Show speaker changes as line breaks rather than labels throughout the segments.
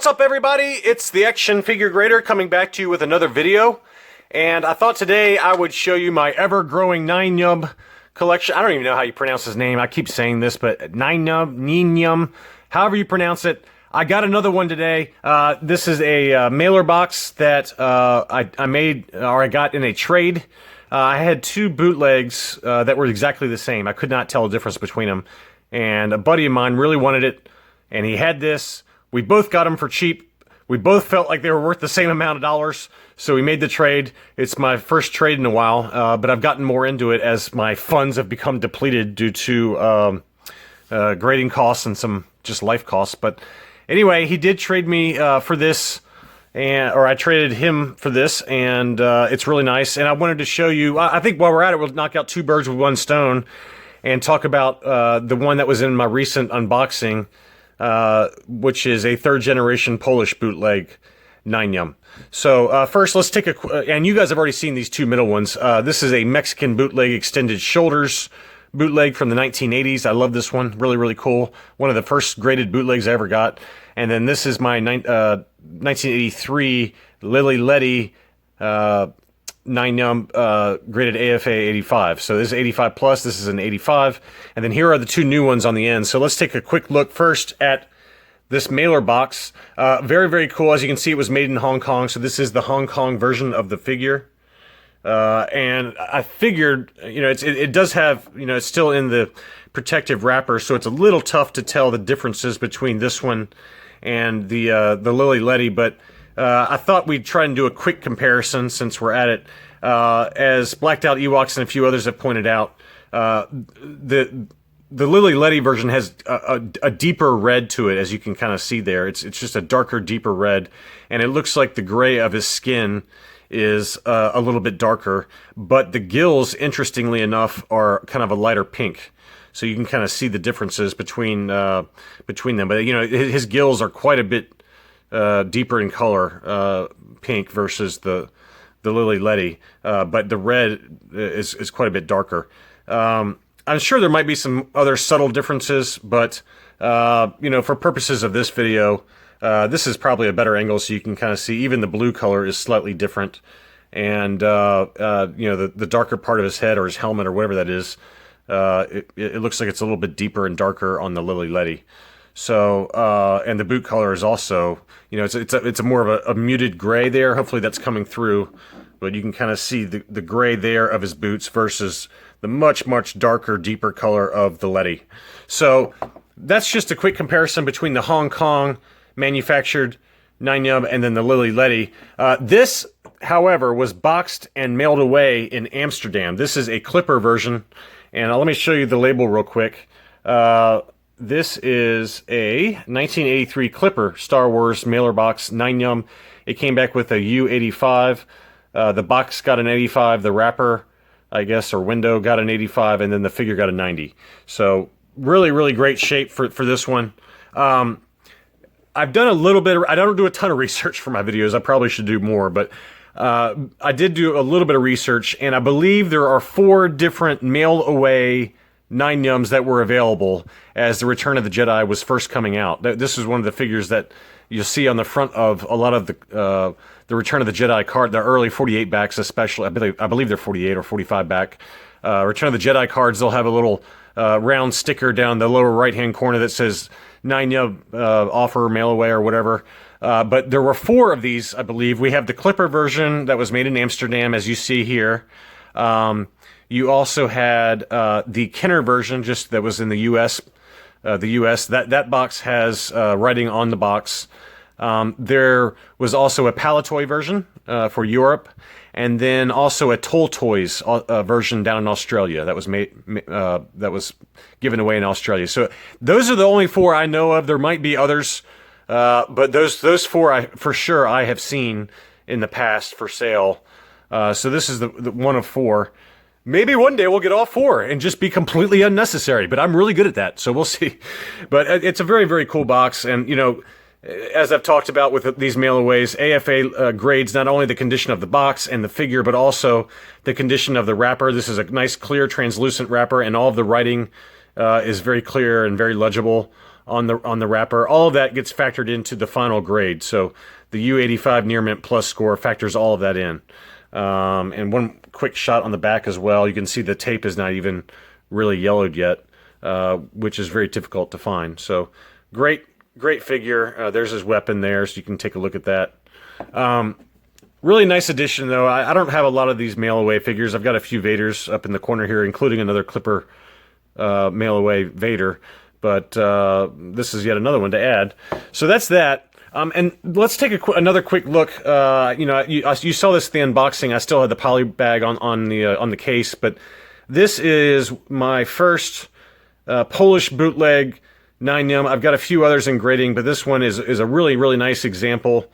What's up, everybody? It's the Action Figure Grader coming back to you with another video. And I thought today I would show you my ever-growing Nien Nunb collection. I don't even know how you pronounce his name. I keep saying this, but Nien Nunb, however you pronounce it. I got another one today. This is a mailer box that I made, or I got in a trade. I had two bootlegs that were exactly the same. I could not tell the difference between them. And a buddy of mine really wanted it, and he had this. We both got them for cheap. We both felt like they were worth the same amount of dollars, so we made the trade. It's my first trade in a while, but I've gotten more into it as my funds have become depleted due to grading costs and some just life costs. But anyway, he did trade me for this, or I traded him for this, and it's really nice. And I wanted to show you, I think while we're at it, we'll knock out two birds with one stone and talk about the one that was in my recent unboxing, which is a third-generation Polish Bootleg Nien Nunb. So first, let's take and you guys have already seen these two middle ones. This is a Mexican bootleg extended shoulders bootleg from the 1980s. I love this one. Really, really cool. One of the first graded bootlegs I ever got. And then this is my 1983 Ledy Nien Nunb graded AFA 85. So this is 85 plus, this is an 85. And then here are the two new ones on the end. So let's take a quick look first at this mailer box. Very, very cool. As you can see, it was made in Hong Kong. So this is the Hong Kong version of the figure. And I figured, you know, it does have, you know, it's still in the protective wrapper. So it's a little tough to tell the differences between this one and the Ledy. But I thought we'd try and do a quick comparison since we're at it. As Blacked Out Ewoks and a few others have pointed out, the Ledy version has a deeper red to it, as you can kind of see there. It's just a darker, deeper red, and it looks like the gray of his skin is a little bit darker, but the gills, interestingly enough, are kind of a lighter pink. So you can kind of see the differences between them. But you know, his gills are quite a bit deeper in color, pink versus the Ledy, but the red is quite a bit darker. I'm sure there might be some other subtle differences, but you know, for purposes of this video, this is probably a better angle, so you can kind of see even the blue color is slightly different, and you know, the darker part of his head or his helmet or whatever that is, it looks like it's a little bit deeper and darker on the Ledy. So, and the boot color is also, you know, it's a more of a muted gray there. Hopefully that's coming through, but you can kind of see the gray there of his boots versus the much darker, deeper color of the Ledy. So that's just a quick comparison between the Hong Kong manufactured Nien Nunb and then the Ledy. This, however, was boxed and mailed away in Amsterdam. This is a clipper version, and let me show you the label real quick. This is a 1983 Clipper Star Wars mailer box Nien Nunb. It came back with a U85. The box got an 85. The wrapper, I guess, or window got an 85, and then the figure got a 90. So really, really great shape for this one. I've done a little bit. I don't do a ton of research for my videos. I probably should do more, but I did do a little bit of research, and I believe there are 4 different mail-away Nien Nunbs that were available as the Return of the Jedi was first coming out. This is one of the figures that you'll see on the front of a lot of the Return of the Jedi card, the early 48 backs especially. I believe they're 48 or 45 back. Return of the Jedi cards, they'll have a little round sticker down the lower right-hand corner that says Nien Nunb offer, mail away, or whatever. But there were 4 of these, I believe. We have the Clipper version that was made in Amsterdam, as you see here. You also had the Kenner version, just that was in the U.S. That box has writing on the box. There was also a Palitoy version for Europe, and then also a Toll Toys version down in Australia that was that was given away in Australia. So those are the only 4 I know of. There might be others, but those 4 for sure I have seen in the past for sale. So this is the one of 4. Maybe one day we'll get all 4 and just be completely unnecessary, but I'm really good at that, so we'll see. But it's a very, very cool box, and, you know, as I've talked about with these mail-aways, AFA grades not only the condition of the box and the figure, but also the condition of the wrapper. This is a nice, clear, translucent wrapper, and all of the writing is very clear and very legible on the wrapper. All of that gets factored into the final grade. So the U85 Near Mint Plus score factors all of that in. And one quick shot on the back as well. You can see the tape is not even really yellowed yet, which is very difficult to find. So great figure. There's his weapon there, so you can take a look at that. Really nice addition, though. I don't have a lot of these mail-away figures. I've got a few Vaders up in the corner here, including another Clipper mail-away Vader. But this is yet another one to add. So that's that. And let's take another quick look. You saw this at the unboxing. I still had the poly bag on the case, but this is my first Polish Bootleg Nien Nunb. I've got a few others in grading, but this one is a really nice example.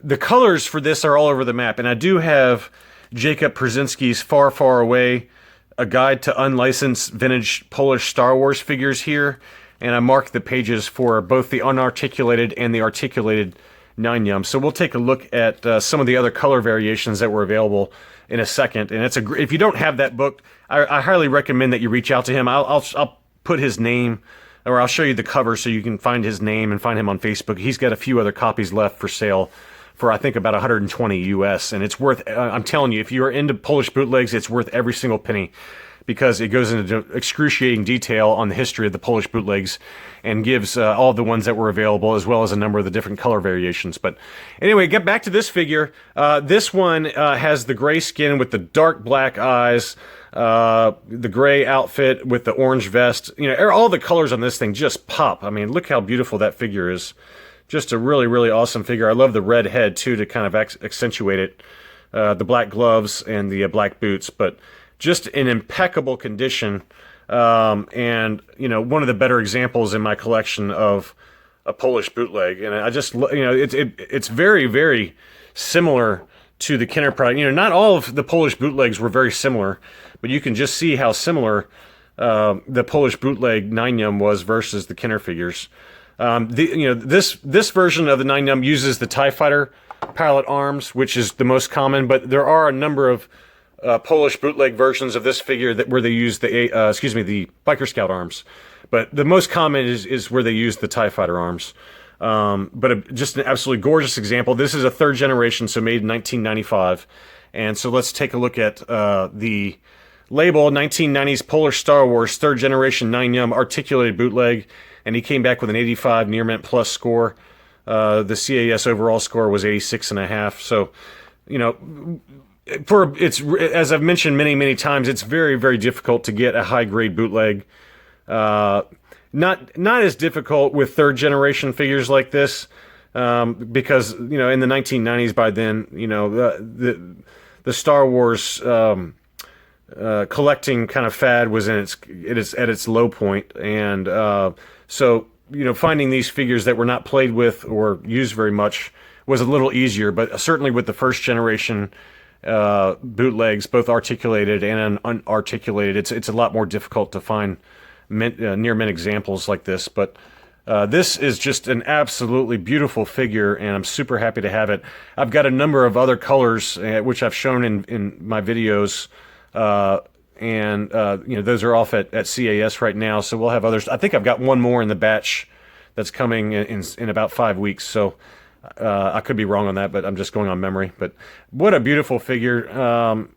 The colors for this are all over the map, and I do have Jacob Przinski's Far Away, a guide to unlicensed vintage Polish Star Wars figures here, and I marked the pages for both the unarticulated and the articulated Nien Nunb. So we'll take a look at some of the other color variations that were available in a second. And if you don't have that book, I highly recommend that you reach out to him. I'll put his name, or I'll show you the cover so you can find his name and find him on Facebook. He's got a few other copies left for sale for I think about 120 US, and it's worth, I'm telling you, if you are into Polish bootlegs, it's worth every single penny, because it goes into excruciating detail on the history of the Polish bootlegs and gives all the ones that were available, as well as a number of the different color variations. But anyway, get back to this figure. This one has the gray skin with the dark black eyes, the gray outfit with the orange vest. You know, all the colors on this thing just pop. I mean, look how beautiful that figure is. Just a really awesome figure. I love the red head, too, to kind of accentuate it. The black gloves and the black boots, but just in impeccable condition. And, you know, one of the better examples in my collection of a Polish bootleg. And I just, you know, it's very similar to the Kenner product. You know, not all of the Polish bootlegs were very similar, but you can just see how similar the Polish bootleg Nien Nunb was versus the Kenner figures. This version of the Nien Nunb uses the TIE Fighter pilot arms, which is the most common, but there are a number of Polish bootleg versions of this figure where they use the Biker Scout arms. But the most common is where they use the TIE Fighter arms. Just an absolutely gorgeous example. This is a third generation, so made in 1995. And so let's take a look at the label, 1990s Polish Star Wars third generation Nien Nunb articulated bootleg. And he came back with an 85 Near Mint Plus score. The CAS overall score was 86.5. So, you know, as I've mentioned many times, it's very difficult to get a high grade bootleg. Not as difficult with third generation figures like this, because, you know, in the 1990s by then, you know, the Star Wars collecting kind of fad was at its low point, and so, you know, finding these figures that were not played with or used very much was a little easier. But certainly with the first generation bootlegs, both articulated and unarticulated, it's a lot more difficult to find near mint examples like this. But this is just an absolutely beautiful figure, and I'm super happy to have it. I've got a number of other colors, which I've shown in my videos. You know, those are off at CAS right now, so we'll have others. I think I've got one more in the batch that's coming in about 5 weeks, so I could be wrong on that, but I'm just going on memory. But what a beautiful figure,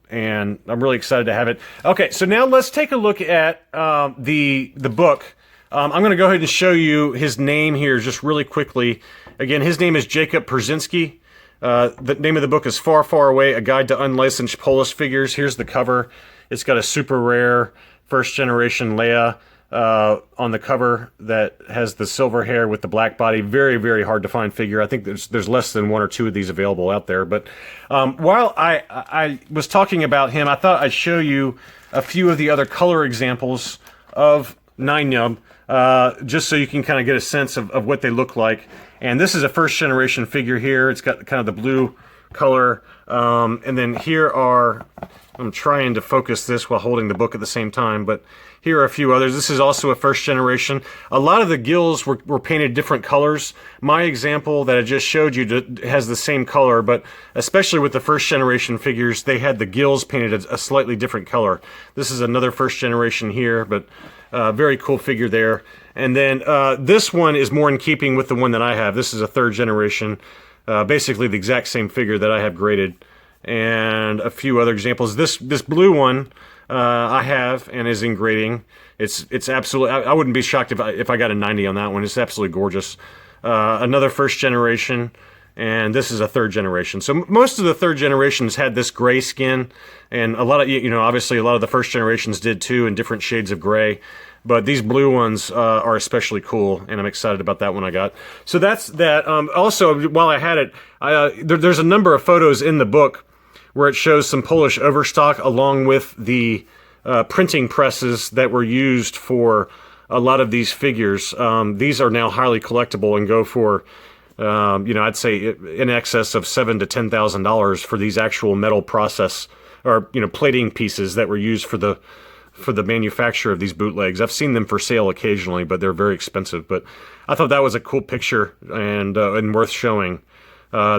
and I'm really excited to have it. Okay, so now let's take a look at the book. I'm going to go ahead and show you his name here just really quickly. Again, his name is Jacob Przinski. The name of the book is Far Away, A Guide to Unlicensed Polish Figures. Here's the cover. It's got a super rare first generation Leia on the cover that has the silver hair with the black body. Very hard to find figure. I think there's less than one or two of these available out there. But while I was talking about him, I thought I'd show you a few of the other color examples of Nien Nunb, just so you can kind of get a sense of what they look like. And this is a first generation figure here. It's got kind of the blue color. And then here are, I'm trying to focus this while holding the book at the same time, but here are a few others. This is also a first generation. A lot of the gills were painted different colors. My example that I just showed you has the same color, but especially with the first generation figures, they had the gills painted a slightly different color. This is another first generation here, but Very cool figure there. And then this one is more in keeping with the one that I have. This is a 3rd generation, basically the exact same figure that I have graded. And a few other examples. This blue one I have and is in grading. It's absolutely. I wouldn't be shocked if I got a 90 on that one. It's absolutely gorgeous. Another 1st generation, and this is a 3rd generation. So most of the 3rd generations had this gray skin, and a lot of, obviously a lot of the 1st generations did too, in different shades of gray. But these blue ones are especially cool, and I'm excited about that one I got. So that's that. Also, while I had it, there's a number of photos in the book where it shows some Polish overstock along with the printing presses that were used for a lot of these figures. These are now highly collectible and go for, I'd say in excess of $7,000 to $10,000 for these actual metal process or plating pieces that were used for the manufacture of these bootlegs. I've seen them for sale occasionally, but they're very expensive. But I thought that was a cool picture and worth showing.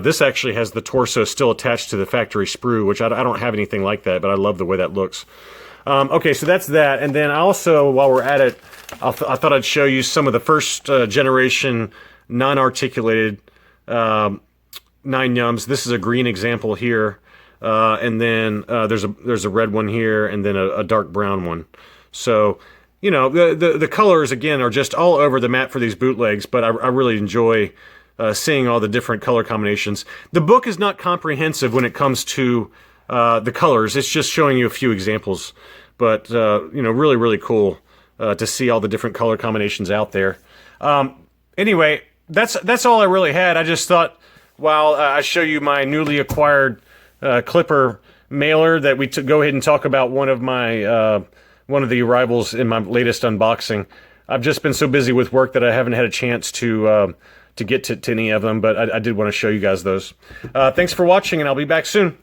This actually has the torso still attached to the factory sprue, which I don't have anything like that, but I love the way that looks. Okay, so that's that. And then also, while we're at it, I thought I'd show you some of the 1st generation non-articulated Nien Nunbs. This is a green example here. And then there's a red one here, and then a dark brown one. So, the colors, again, are just all over the map for these bootlegs, but I really enjoy seeing all the different color combinations. The book is not comprehensive when it comes to the colors. It's just showing you a few examples. But, really, really cool to see all the different color combinations out there. Anyway, that's all I really had. I just thought, while I show you my newly acquired Clipper mailer, that we go ahead and talk about one of the arrivals in my latest unboxing. I've just been so busy with work that I haven't had a chance to get to any of them, but I did want to show you guys those. Thanks for watching, and I'll be back soon.